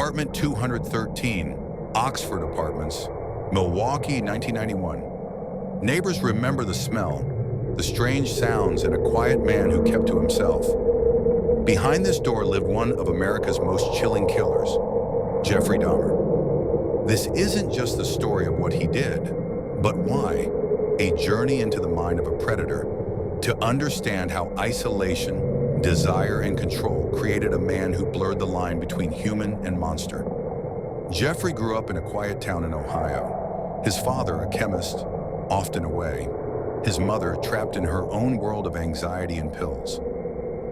Apartment 213, Oxford Apartments, Milwaukee, 1991. Neighbors remember the smell, the strange sounds, and a quiet man who kept to himself. Behind this door lived one of America's most chilling killers, Jeffrey Dahmer. This isn't just the story of what he did, but why. A journey into the mind of a predator to understand how isolation, desire, and control created a man who blurred the line between human and monster. Jeffrey grew up in a quiet town in Ohio. His father, a chemist, often away. His mother, trapped in her own world of anxiety and pills.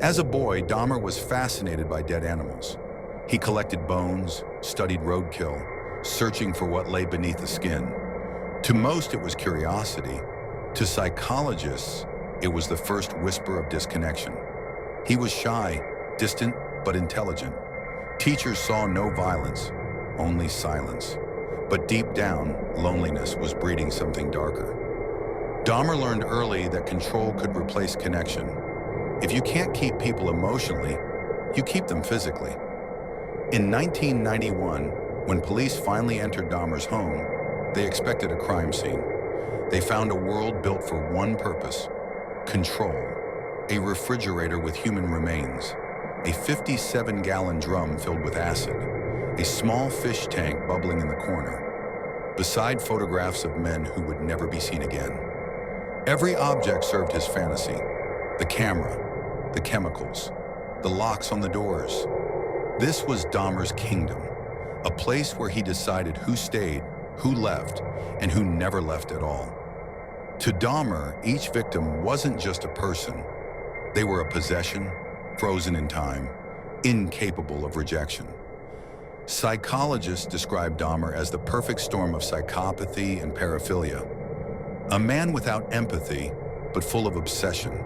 As a boy, Dahmer was fascinated by dead animals. He collected bones, studied roadkill, searching for what lay beneath the skin. To most, it was curiosity. To psychologists, it was the first whisper of disconnection. He was shy, distant, but intelligent. Teachers saw no violence, only silence. But deep down, loneliness was breeding something darker. Dahmer learned early that control could replace connection. If you can't keep people emotionally, you keep them physically. In 1991, when police finally entered Dahmer's home, they expected a crime scene. They found a world built for one purpose: control. A refrigerator with human remains, a 57-gallon drum filled with acid, a small fish tank bubbling in the corner, beside photographs of men who would never be seen again. Every object served his fantasy: the camera, the chemicals, the locks on the doors. This was Dahmer's kingdom, a place where he decided who stayed, who left, and who never left at all. To Dahmer, each victim wasn't just a person. They were a possession, frozen in time, incapable of rejection. Psychologists describe Dahmer as the perfect storm of psychopathy and paraphilia. A man without empathy, but full of obsession.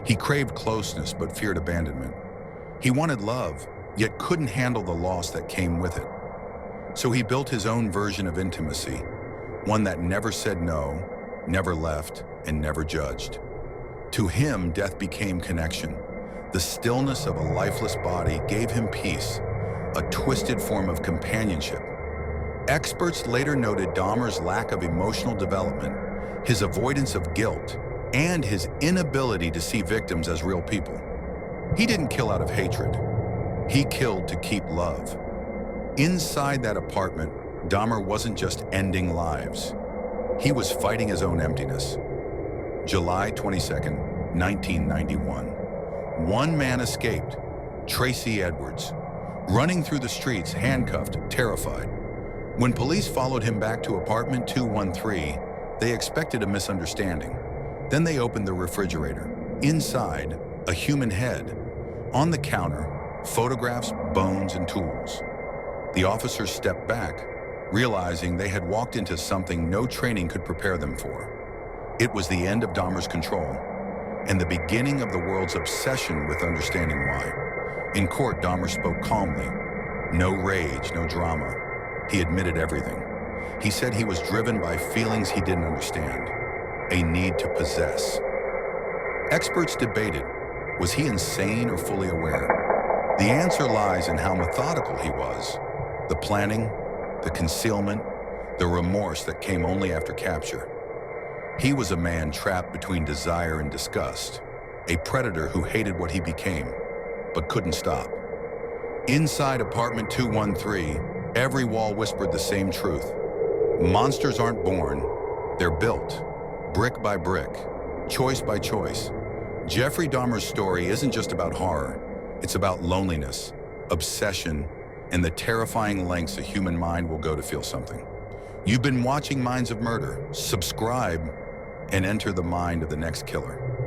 He craved closeness, but feared abandonment. He wanted love, yet couldn't handle the loss that came with it. So he built his own version of intimacy, one that never said no, never left, and never judged. To him, death became connection. The stillness of a lifeless body gave him peace, a twisted form of companionship. Experts later noted Dahmer's lack of emotional development, his avoidance of guilt, and his inability to see victims as real people. He didn't kill out of hatred. He killed to keep love. Inside that apartment, Dahmer wasn't just ending lives. He was fighting his own emptiness. July 22nd, 1991. One man escaped, Tracy Edwards, running through the streets, handcuffed, terrified. When police followed him back to apartment 213, they expected a misunderstanding. Then they opened the refrigerator. Inside, a human head. On the counter, photographs, bones, and tools. The officers stepped back, realizing they had walked into something no training could prepare them for. It was the end of Dahmer's control, and the beginning of the world's obsession with understanding why. In court, Dahmer spoke calmly. No rage, no drama. He admitted everything. He said he was driven by feelings he didn't understand, a need to possess. Experts debated, was he insane or fully aware? The answer lies in how methodical he was. The planning, the concealment, the remorse that came only after capture. He was a man trapped between desire and disgust, a predator who hated what he became, but couldn't stop. Inside apartment 213, every wall whispered the same truth. Monsters aren't born, they're built, brick by brick, choice by choice. Jeffrey Dahmer's story isn't just about horror, it's about loneliness, obsession, and the terrifying lengths a human mind will go to feel something. You've been watching Minds of Murder. Subscribe and enter the mind of the next killer.